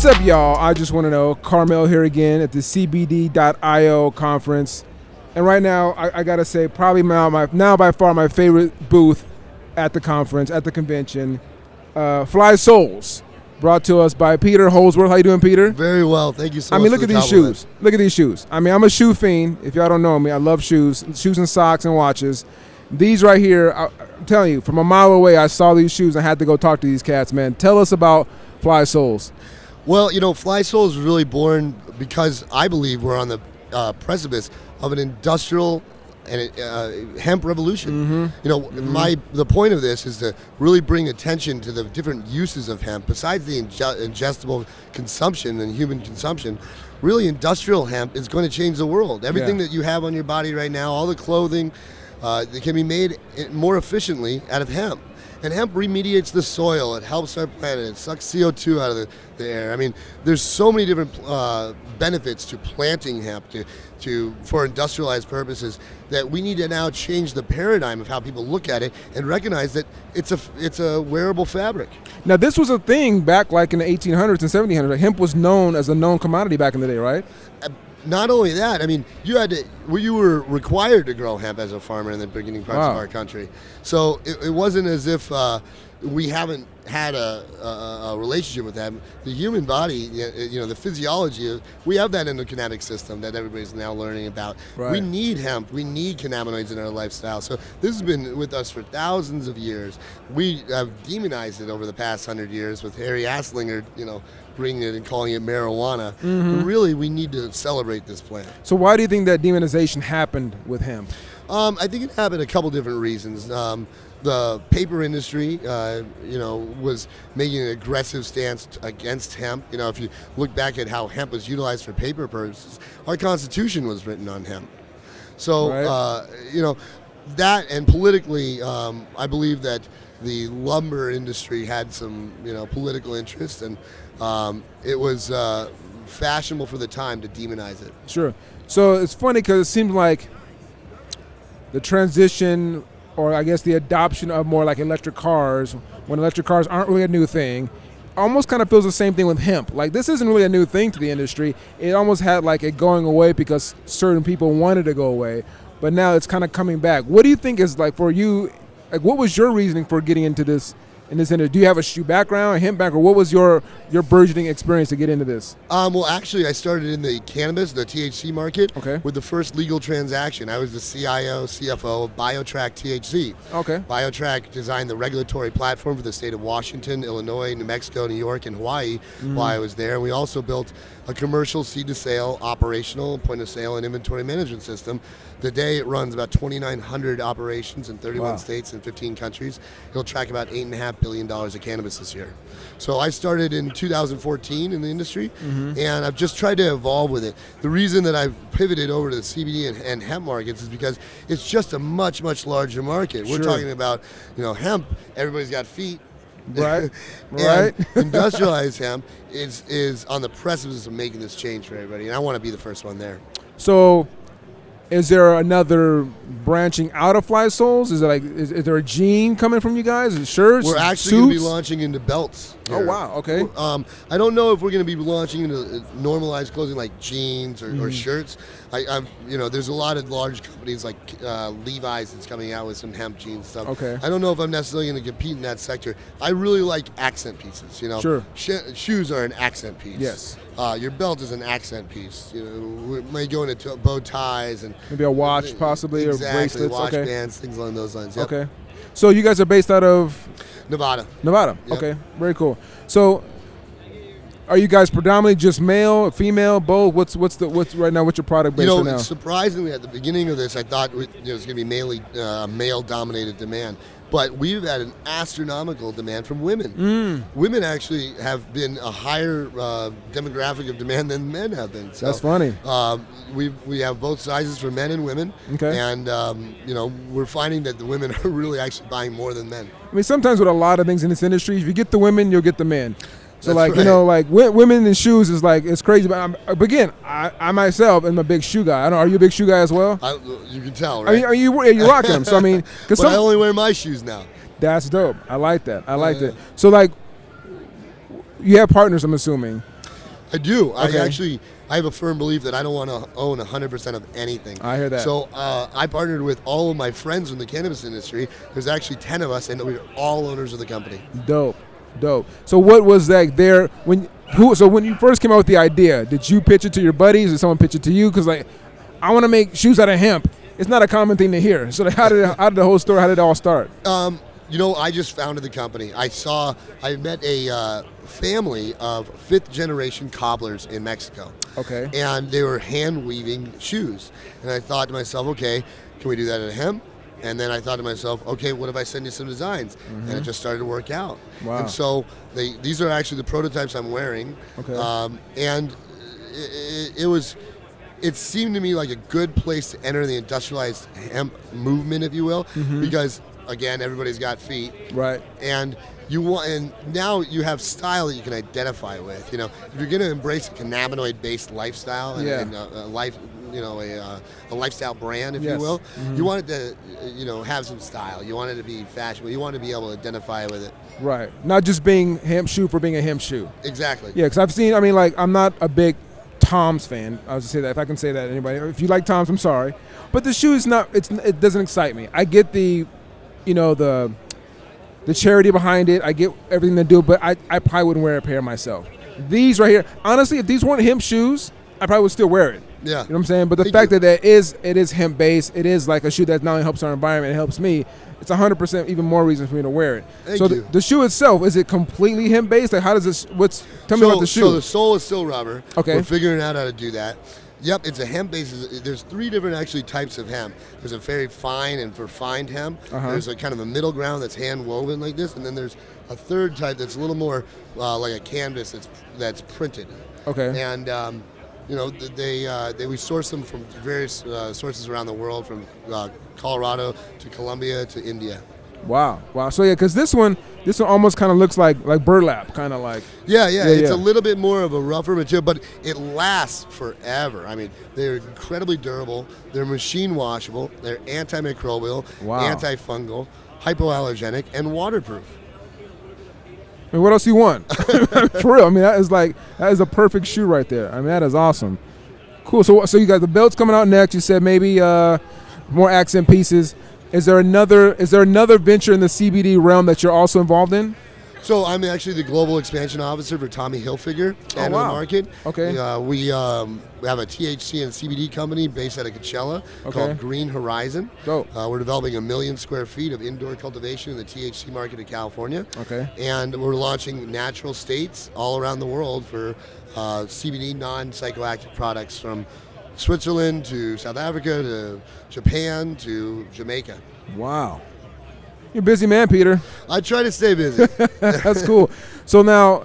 What's up, y'all? I just want to know. Carmel here again at the CBD.io conference. And right now, I got to say, probably now by far my favorite booth at the conference, at the convention, Flysouls, brought to us by Peter Holzworth. How you doing, Peter? Very well. Thank you so much. I mean, look at these shoes. Look at these shoes. I mean, I'm a shoe fiend. If y'all don't know me, I love shoes and socks and watches. These right here, I'm telling you, from a mile away, I saw these shoes and I had to go talk to these cats, man. Tell us about Flysouls. Well, Flysoul is really born because I believe we're on the precipice of an industrial and hemp revolution. Mm-hmm. The point of this is to really bring attention to the different uses of hemp besides the ingestible consumption and human consumption. Really, industrial hemp is going to change the world. Everything that you have on your body right now, all the clothing, that can be made more efficiently out of hemp. And hemp remediates the soil. It helps our planet. It sucks CO2 out of the air. I mean, there's so many different benefits to planting hemp for industrialized purposes that we need to now change the paradigm of how people look at it and recognize that it's a wearable fabric. Now, this was a thing back like in the 1800s and 1700s. Hemp was known as a known commodity back in the day, right? Not only that, I mean, you were required to grow hemp as a farmer in the beginning parts of our country. So it wasn't as if we haven't had a relationship with that. The human body, the physiology, we have that endocannabinoid system that everybody's now learning about. Right. We need hemp. We need cannabinoids in our lifestyle. So this has been with us for thousands of years. We have demonized it over the past 100 years with Harry Anslinger, bringing it and calling it marijuana. Mm-hmm. But really, we need to celebrate this plant. So why do you think that demonization happened with hemp? I think it happened a couple different reasons. The paper industry, was making an aggressive stance against hemp. If you look back at how hemp was utilized for paper purposes, our Constitution was written on hemp. So, right. That and politically, I believe that the lumber industry had some, political interest, and it was fashionable for the time to demonize it. Sure. So it's funny because it seems like the transition, or I guess the adoption of more like electric cars, when electric cars aren't really a new thing, almost kind of feels the same thing with hemp. Like, this isn't really a new thing to the industry. It almost had like it going away because certain people wanted to go away, but now it's kind of coming back. What do you think is, like, for you, like, what was your reasoning for getting into this in this industry? Do you have a shoe background, a hemp background? What was your burgeoning experience to get into this? Well, actually, I started in the cannabis, the THC market, with the first legal transaction. I was the CIO, CFO of BioTrack THC. Okay. BioTrack designed the regulatory platform for the state of Washington, Illinois, New Mexico, New York, and Hawaii while I was there. We also built a commercial seed-to-sale, operational, point-of-sale, and inventory management system. Today, it runs about 2,900 operations in 31 states and 15 countries. It'll track about $8.5 billion of cannabis this year. So I started in 2014 in the industry, and I've just tried to evolve with it. The reason that I've pivoted over to the CBD and hemp markets is because it's just a much, much larger market. We're talking about, hemp, everybody's got feet. Right, right. Industrialized hemp is on the precipice of making this change for everybody, and I want to be the first one there. So, is there another branching out of Flysouls? Is it like is there a gene coming from you guys? Is it shirts? We're actually going to be launching into belts here. Oh wow! Okay. I don't know if we're going to be launching into normalized clothing like jeans or shirts. There's a lot of large companies like Levi's that's coming out with some hemp jeans stuff. Okay. I don't know if I'm necessarily going to compete in that sector. I really like accent pieces. Sure. Shoes are an accent piece. Yes. Your belt is an accent piece. We may go into bow ties and maybe a watch, possibly, or bracelets. Watch bands, things along those lines. Yep. Okay. So you guys are based out of Nevada. Yep. Okay. Very cool. So, are you guys predominantly just male, female, both? What's right now? What's your product base right now? Surprisingly, at the beginning of this, I thought it was going to be mainly male-dominated demand. But we've had an astronomical demand from women. Women actually have been a higher demographic of demand than men have been. So, that's funny. We have both sizes for men and women. Okay. And we're finding that the women are really actually buying more than men. I mean, sometimes with a lot of things in this industry, if you get the women, you'll get the men. So, That's like women in shoes is like, it's crazy. But again, I myself am a big shoe guy. Are you a big shoe guy as well? You can tell, right? I mean, are you rocking them? So I mean, but I only wear my shoes now. That's dope. I like that. I like that. So like, you have partners, I'm assuming. I do. Okay. I have a firm belief that I don't want to own 100% of anything. I hear that. So I partnered with all of my friends in the cannabis industry. There's actually 10 of us, and we're all owners of the company. Dope. So what was that there so when you first came out with the idea, did you pitch it to your buddies? Did someone pitch it to you? Because like, I want to make shoes out of hemp. It's not a common thing to hear. So how did the whole story? How did it all start? I just founded the company. I met a family of 5th generation cobblers in Mexico. Okay. And they were hand weaving shoes. And I thought to myself, okay, can we do that at hemp? And then I thought to myself, okay, what if I send you some designs? And it just started to work out. Wow. And so these are actually the prototypes I'm wearing. Okay. And it seemed to me like a good place to enter the industrialized hemp movement, if you will, because again, everybody's got feet. Right. And now you have style that you can identify with. If you're going to embrace a cannabinoid-based lifestyle and a lifestyle brand, if you will, you want it to, have some style. You want it to be fashionable. You want to be able to identify with it. Right. Not just being hemp shoe for being a hemp shoe. Exactly. Yeah, because I've seen. I mean, like, I'm not a big Tom's fan. I was to say that, if I can say that to anybody. If you like Tom's, I'm sorry, but the shoe is not. It doesn't excite me. I get the charity behind it. I get everything they do, but I probably wouldn't wear a pair myself. These right here, honestly, if these weren't hemp shoes, I probably would still wear it. Yeah. You know what I'm saying? But the fact that it is hemp based, it is like a shoe that not only helps our environment, it helps me. It's 100% even more reason for me to wear it. Thank you. The shoe itself, is it completely hemp based? Like, how does this? Tell me about the shoe. So the sole is still rubber. Okay. We're figuring out how to do that. Yep, it's a hemp base. There's 3 different actually types of hemp. There's a very fine and refined hemp. There's a kind of a middle ground that's hand woven like this, and then there's a third type that's a little more like a canvas that's printed. Okay. And we source them from various sources around the world, from Colorado to Colombia to India. Wow. So yeah, because this one almost kind of looks like burlap, kind of like. Yeah. It's a little bit more of a rougher material, but it lasts forever. I mean, they're incredibly durable. They're machine washable. They're antimicrobial, antifungal, hypoallergenic, and waterproof. I mean, what else you want? For real. I mean, that is a perfect shoe right there. I mean, that is awesome. Cool. So you got the belts coming out next. You said maybe more accent pieces. Is there another venture in the CBD realm that you're also involved in? So I'm actually the global expansion officer for Tommy Hilfiger, Canada Market. Okay. We have a THC and CBD company based out of Coachella called Green Horizon. Dope. We're developing 1 million square feet of indoor cultivation in the THC market of California. Okay. And we're launching natural states all around the world for CBD non-psychoactive products, from Switzerland to South Africa to Japan to Jamaica. Wow. You're a busy man, Peter. I try to stay busy. That's cool. So now,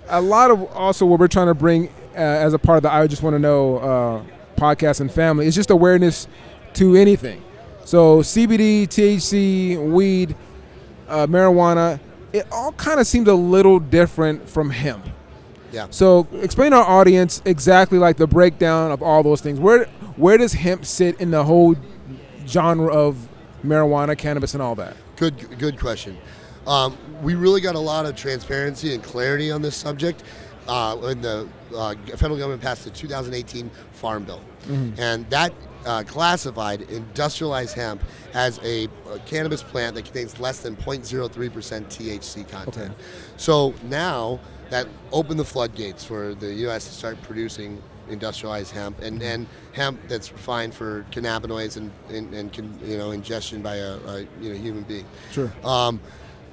a lot of also what we're trying to bring as a part of the I Just Want to Know podcast and family is just awareness to anything. So CBD, THC, weed, marijuana, it all kind of seems a little different from hemp. Yeah. So explain to our audience exactly like the breakdown of all those things. Where does hemp sit in the whole genre of marijuana, cannabis, and all that? Good question. We really got a lot of transparency and clarity on this subject when the federal government passed the 2018 Farm Bill. And that classified industrialized hemp as a cannabis plant that contains less than 0.03% THC content. Okay. So now that opened the floodgates for the U.S. to start producing industrialized hemp and hemp that's refined for cannabinoids and ingestion by a human being. Sure.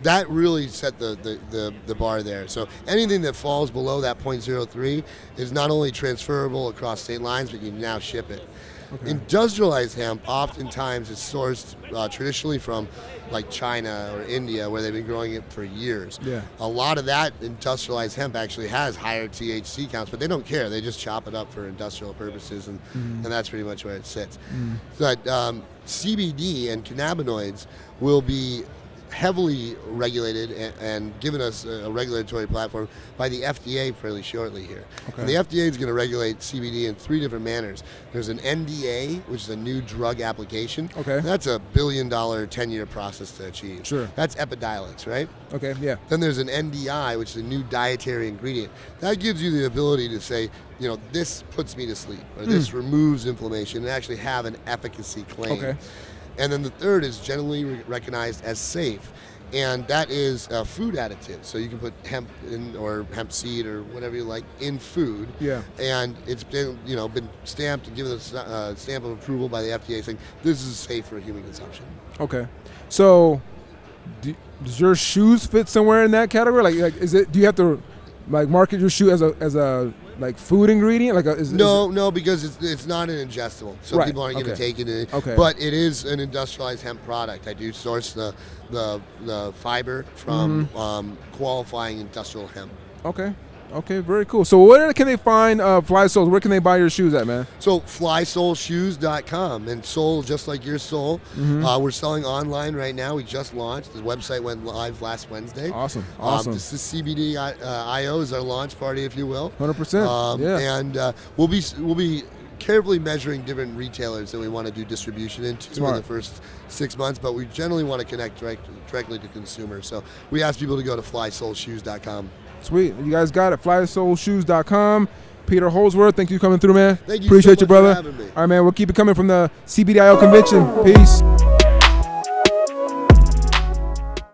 That really set the bar there. So anything that falls below that 0.03 is not only transferable across state lines, but you can now ship it. Okay. Industrialized hemp oftentimes is sourced traditionally from like China or India, where they've been growing it for years. Yeah. A lot of that industrialized hemp actually has higher THC counts, but they don't care. They just chop it up for industrial purposes, and that's pretty much where it sits. But CBD and cannabinoids will be heavily regulated and given us a regulatory platform by the FDA fairly shortly here. Okay. And the FDA is going to regulate CBD in 3 different manners. There's an NDA, which is a new drug application. Okay. That's a $1 billion 10-year process to achieve. Sure. That's Epidiolex, right? Okay, yeah. Then there's an NDI, which is a new dietary ingredient. That gives you the ability to say, this puts me to sleep, or this removes inflammation, and actually have an efficacy claim. Okay. And then the third is generally recognized as safe, and that is a food additive. So you can put hemp in, or hemp seed, or whatever you like, in food. Yeah. And it's been, been stamped and given a stamp of approval by the FDA, saying this is safe for human consumption. Okay. So, does your shoes fit somewhere in that category? Like is it? Do you have to market your shoe as a food ingredient? No, because it's not an ingestible, so right. people aren't going to take it. Okay. But it is an industrialized hemp product. I do source the fiber from qualifying industrial hemp. Okay, very cool. So where can they find Flysouls? Where can they buy your shoes at, man? So flysoulshoes.com, and soul just like your soul. We're selling online right now. We just launched. The website went live last Wednesday. Awesome. This is CBD IO is our launch party, if you will. 100%. Yeah. And we'll be carefully measuring different retailers that we want to do distribution into in the first 6 months, but we generally want to connect directly to consumers. So we ask people to go to flysoulshoes.com. Sweet. You guys got it. Flysoulshoes.com. Peter Holzworth, thank you for coming through, man. Thank you. Appreciate so you, brother. much for having me. All right, man. We'll keep it coming from the CBDIO convention. Peace.